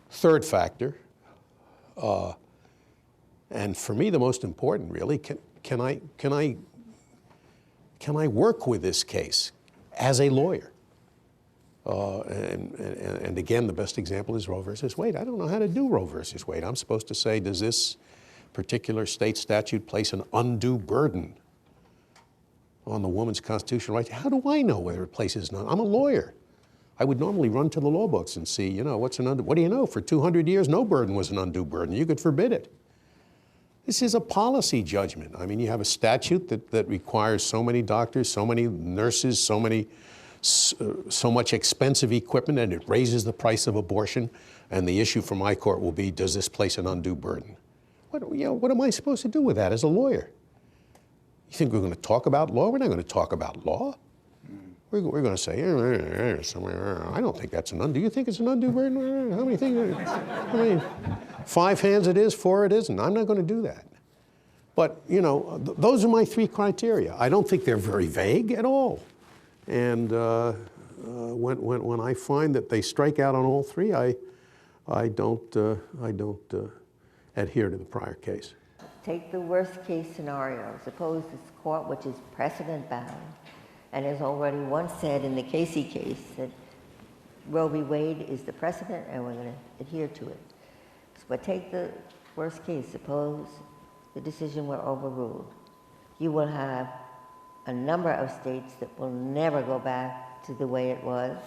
Speaker 7: Third factor, and for me the most important really, can I work with this case as a lawyer? And again, the best example is Roe versus Wade. I don't know how to do Roe versus Wade. I'm supposed to say, does this particular state statute place an undue burden on the woman's constitutional rights? How do I know whether it places none? I'm a lawyer. I would normally run to the law books and see, what do you know? For 200 years, no burden was an undue burden. You could forbid it. This is a policy judgment. I mean, you have a statute that requires so many doctors, so many nurses, so much expensive equipment, and it raises the price of abortion. And the issue for my court will be, does this place an undue burden? What am I supposed to do with that as a lawyer? You think we're going to talk about law? We're not going to talk about law. We're going to say, I don't think that's an undue. Do you think it's an undue burden? How many things? How many? 5 hands it is, 4 it isn't. I'm not going to do that. But, you know, those are my 3 criteria. I don't think they're very vague at all. And when I find that they strike out on all 3, I don't adhere to the prior case.
Speaker 5: Take the worst case scenario. Suppose this court, which is precedent bound, and has already once said in the Casey case that Roe v. Wade is the precedent and we're going to adhere to it. But take the worst case. Suppose the decision were overruled. You will have a number of states that will never go back to the way it was.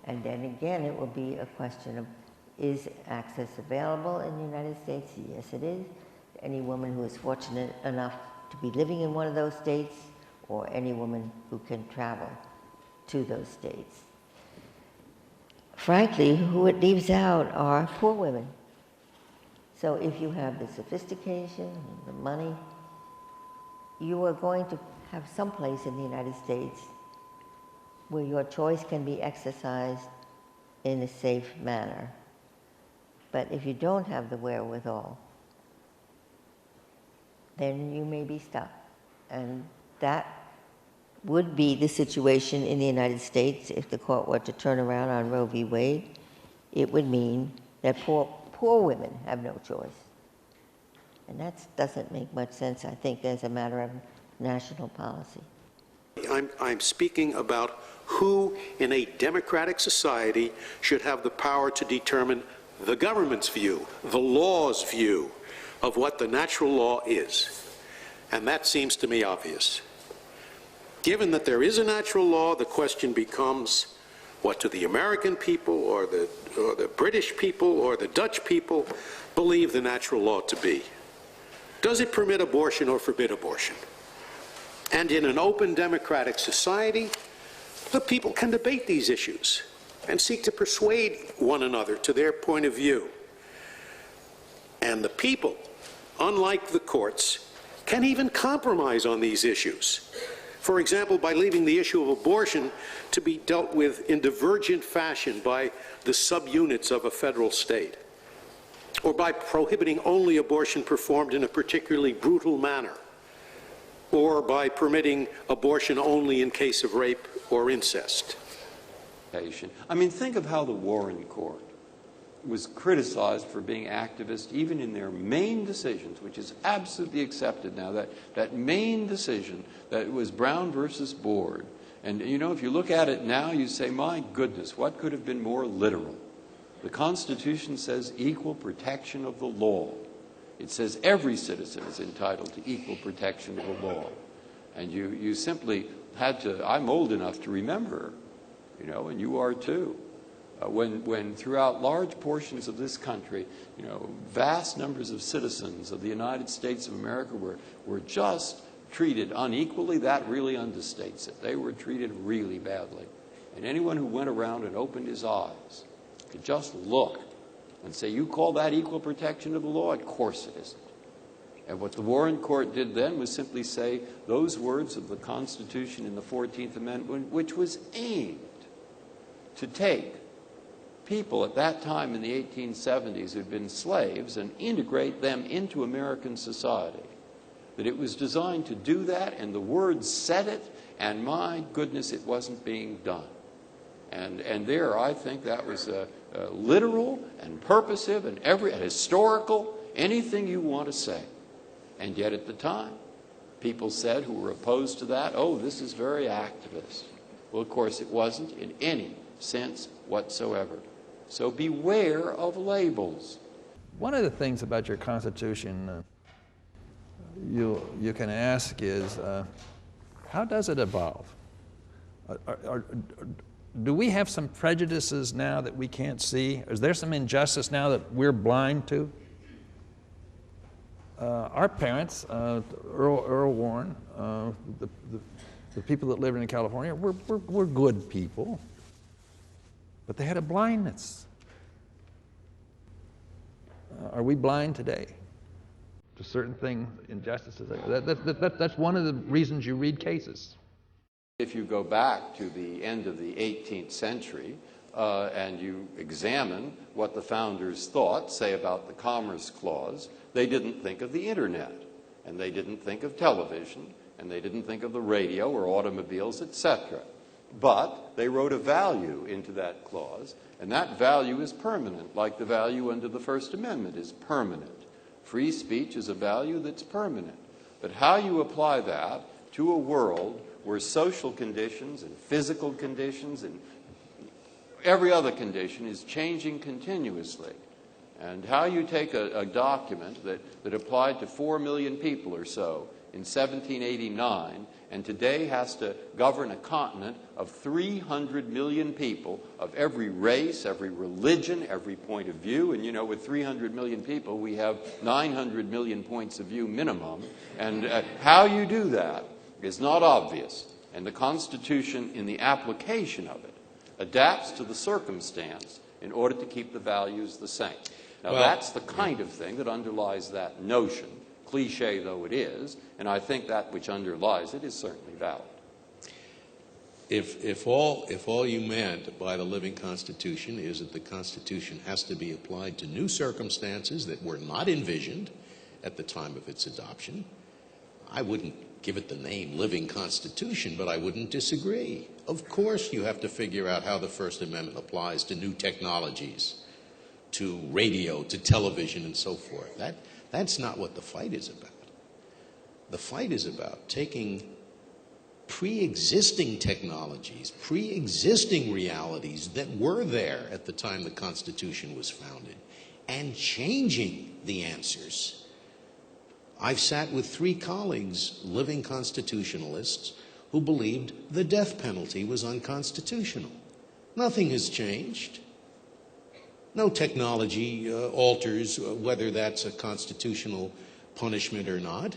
Speaker 5: And then again, it will be a question of, is access available in the United States? Yes, it is. Any woman who is fortunate enough to be living in one of those states, or any woman who can travel to those states. Frankly, who it leaves out are poor women. So if you have the sophistication, the money, you are going to have some place in the United States where your choice can be exercised in a safe manner. But if you don't have the wherewithal, then you may be stuck. And that would be the situation in the United States if the court were to turn around on Roe v. Wade. It would mean that poor women have no choice. And that doesn't make much sense, I think, as a matter of national policy.
Speaker 18: I'm speaking about who in a democratic society should have the power to determine the government's view, the law's view of what the natural law is. And that seems to me obvious. Given that there is a natural law, the question becomes, what do the American people or the British people or the Dutch people believe the natural law to be? Does it permit abortion or forbid abortion? And in an open democratic society, the people can debate these issues and seek to persuade one another to their point of view. And the people, unlike the courts, can even compromise on these issues. For example, by leaving the issue of abortion to be dealt with in divergent fashion by the subunits of a federal state, or by prohibiting only abortion performed in a particularly brutal manner, or by permitting abortion only in case of rape or incest.
Speaker 2: I mean, think of how the Warren Court was criticized for being activist even in their main decisions, which is absolutely accepted now, that main decision that was Brown versus Board. And, you know, if you look at it now, you say, my goodness, what could have been more literal? The Constitution says equal protection of the law. It says every citizen is entitled to equal protection of the law. And you simply had to, I'm old enough to remember, you know, and you are too, when throughout large portions of this country, you know, vast numbers of citizens of the United States of America were just treated unequally. That really understates it. They were treated really badly. And anyone who went around and opened his eyes could just look and say, you call that equal protection of the law? Of course it isn't. And what the Warren Court did then was simply say those words of the Constitution in the 14th Amendment, which was aimed to take people at that time in the 1870s who'd been slaves and integrate them into American society, that it was designed to do that, and the words said it, and my goodness, it wasn't being done. And there, I think that was literal and purposive and historical, anything you want to say. And yet at the time, people said who were opposed to that, oh, this is very activist. Well, of course, it wasn't in any sense whatsoever. So beware of labels.
Speaker 3: One of the things about your Constitution you can ask is, how does it evolve? Do we have some prejudices now that we can't see? Is there some injustice now that we're blind to? our parents, Earl Warren, the people that lived in California, were good people, but they had a blindness. Are we blind today to certain things, injustices? That's one of the reasons you read cases.
Speaker 2: If you go back to the end of the 18th century and you examine what the founders thought, say about the Commerce Clause, they didn't think of the internet, and they didn't think of television, and they didn't think of the radio or automobiles, etc. But they wrote a value into that clause, and that value is permanent, like the value under the First Amendment is permanent. Free speech is a value that's permanent. But how you apply that to a world where social conditions and physical conditions and every other condition is changing continuously, and how you take a document that applied to 4 million people or so in 1789 and today has to govern a continent of 300 million people of every race, every religion, every point of view. And, you know, with 300 million people, we have 900 million points of view minimum. And how you do that is not obvious. And the Constitution, in the application of it, adapts to the circumstance in order to keep the values the same. Now, that's the kind of thing that underlies that notion, cliche though it is, and I think that which underlies it is certainly valid.
Speaker 4: If all you meant by the living Constitution is that the Constitution has to be applied to new circumstances that were not envisioned at the time of its adoption, I wouldn't give it the name living Constitution, but I wouldn't disagree. Of course you have to figure out how the First Amendment applies to new technologies, to radio, to television, and so forth. That's not what the fight is about. The fight is about taking pre-existing technologies, pre-existing realities that were there at the time the Constitution was founded, and changing the answers. I've sat with 3 colleagues, living constitutionalists, who believed the death penalty was unconstitutional. Nothing has changed. No technology alters whether that's a constitutional punishment or not.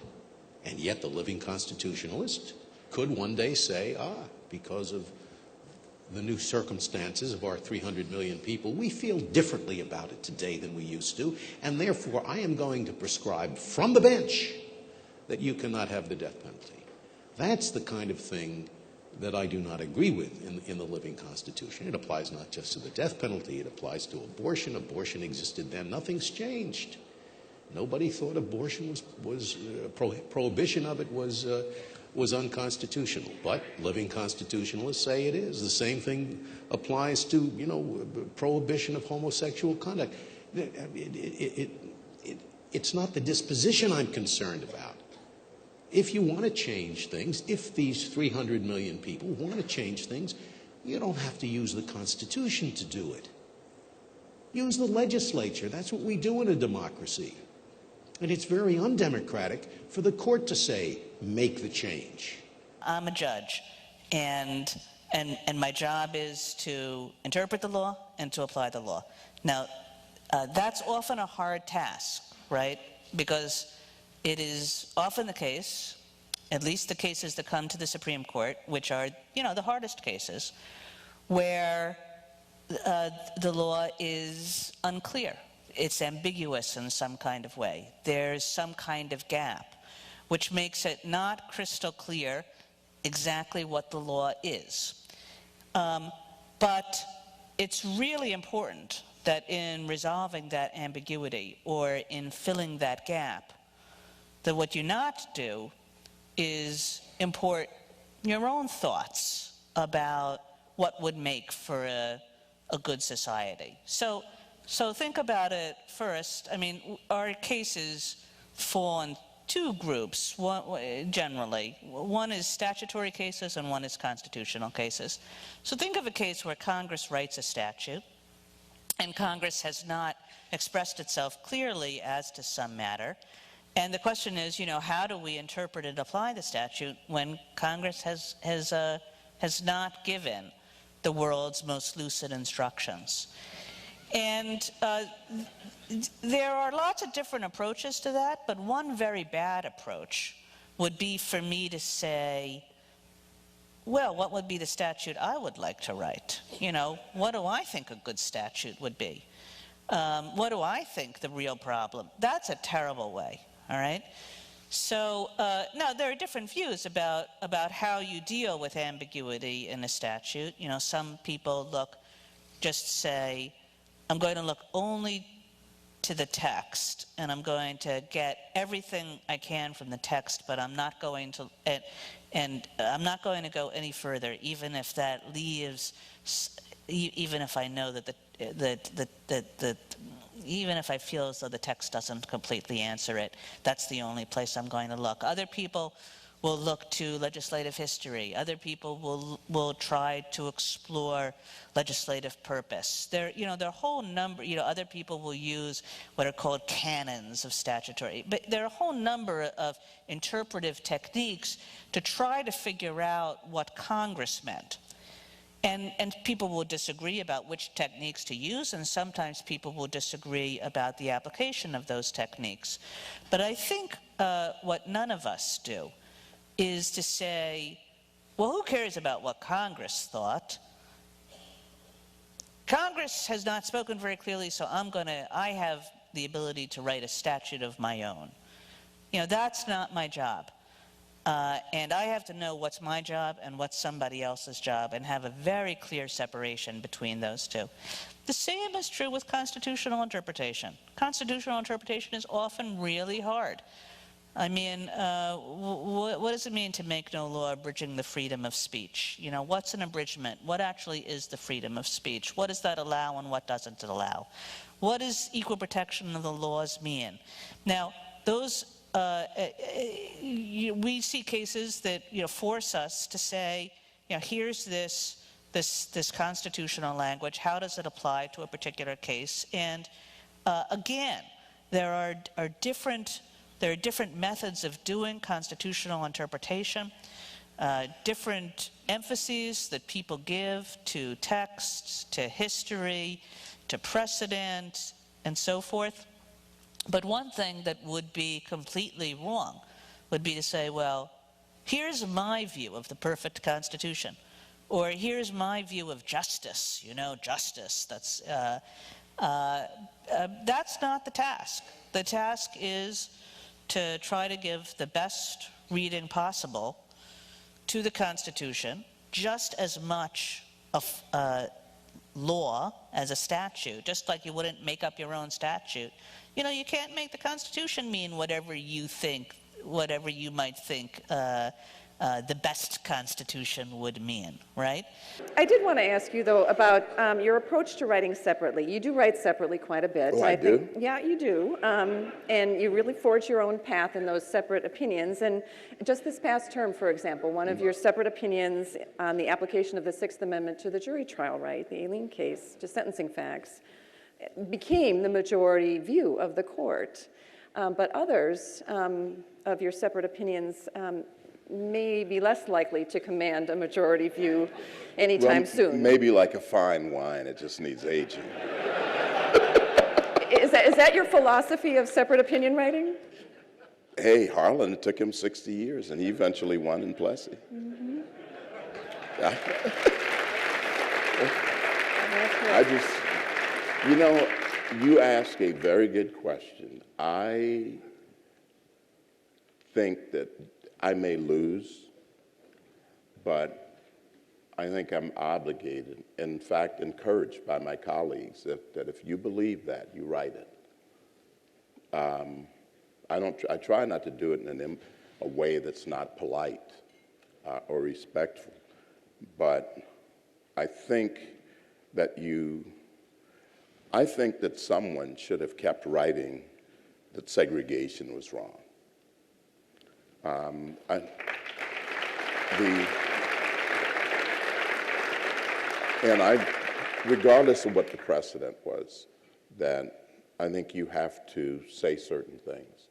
Speaker 4: And yet the living constitutionalist could one day say, because of the new circumstances of our 300 million people, we feel differently about it today than we used to, and therefore I am going to prescribe from the bench that you cannot have the death penalty. That's the kind of thing that I do not agree with in the living Constitution. It applies not just to the death penalty, it applies to abortion. Abortion existed then. Nothing's changed. Nobody thought abortion prohibition of it was unconstitutional. But living constitutionalists say it is. The same thing applies to, prohibition of homosexual conduct. It's not the disposition I'm concerned about. If you want to change things, if these 300 million people want to change things, you don't have to use the Constitution to do it. Use the legislature. That's what we do in a democracy. And it's very undemocratic for the court to say, make the change.
Speaker 9: I'm a judge, and my job is to interpret the law and to apply the law. Now, that's often a hard task, right? Because it is often the case, at least the cases that come to the Supreme Court, which are, the hardest cases, where the law is unclear. It's ambiguous in some kind of way. There's some kind of gap, which makes it not crystal clear exactly what the law is. But it's really important that in resolving that ambiguity or in filling that gap, that what you not do is import your own thoughts about what would make for a good society. So think about it first. I mean, our cases fall in 2 groups, generally. One is statutory cases and one is constitutional cases. So think of a case where Congress writes a statute and Congress has not expressed itself clearly as to some matter. And the question is, how do we interpret and apply the statute when Congress has not given the world's most lucid instructions? And there are lots of different approaches to that, but one very bad approach would be for me to say, well, what would be the statute I would like to write? You know, what do I think a good statute would be? What do I think the real problem? That's a terrible way, all right? So now there are different views about how you deal with ambiguity in a statute. You know, some people just say, I'm going to look only to the text, and I'm going to get everything I can from the text, but I'm not going to, and I'm not going to go any further, even if that leaves, even if I know that even if I feel as though the text doesn't completely answer it, that's the only place I'm going to look. Other people will look to legislative history. Other people will try to explore legislative purpose. There are a whole number, other people will use what are called canons of statutory, but there are a whole number of interpretive techniques to try to figure out what Congress meant. And people will disagree about which techniques to use, and sometimes people will disagree about the application of those techniques. But I think what none of us do is to say, well, who cares about what Congress thought? Congress has not spoken very clearly, so I have the ability to write a statute of my own. That's not my job. And I have to know what's my job and what's somebody else's job and have a very clear separation between those two. The same is true with constitutional interpretation. Constitutional interpretation is often really hard. I mean, what does it mean to make no law abridging the freedom of speech? What's an abridgment? What actually is the freedom of speech? What does that allow and what doesn't it allow? What does equal protection of the laws mean? Now, those we see cases that force us to say, here's this constitutional language. How does it apply to a particular case? And again, there are different methods of doing constitutional interpretation, different emphases that people give to texts, to history, to precedent, and so forth. But one thing that would be completely wrong would be to say, well, here's my view of the perfect Constitution, or here's my view of justice, justice. That's not the task. The task is to try to give the best reading possible to the Constitution, just as much of law as a statute, just like you wouldn't make up your own statute. You can't make the Constitution mean whatever you might think the best Constitution would mean, right?
Speaker 12: I did want to ask you, though, about your approach to writing separately. You do write separately quite a bit.
Speaker 13: Oh, I do?
Speaker 12: Yeah, you do. And you really forge your own path in those separate opinions. And just this past term, for example, one of your separate opinions on the application of the Sixth Amendment to the jury trial right, the Aileen case, to sentencing facts, became the majority view of the court. But others of your separate opinions may be less likely to command a majority view anytime soon.
Speaker 13: Maybe like a fine wine, it just needs aging.
Speaker 12: Is that your philosophy of separate opinion writing?
Speaker 13: Hey, Harlan, it took him 60 years, and he eventually won in Plessy.
Speaker 12: Mm-hmm.
Speaker 13: You ask a very good question. I think that I may lose, but I think I'm obligated, in fact, encouraged by my colleagues that if you believe that, you write it. I try not to do it in a way that's not polite or respectful, but I think that someone should have kept writing that segregation was wrong. Regardless of what the precedent was, that I think you have to say certain things.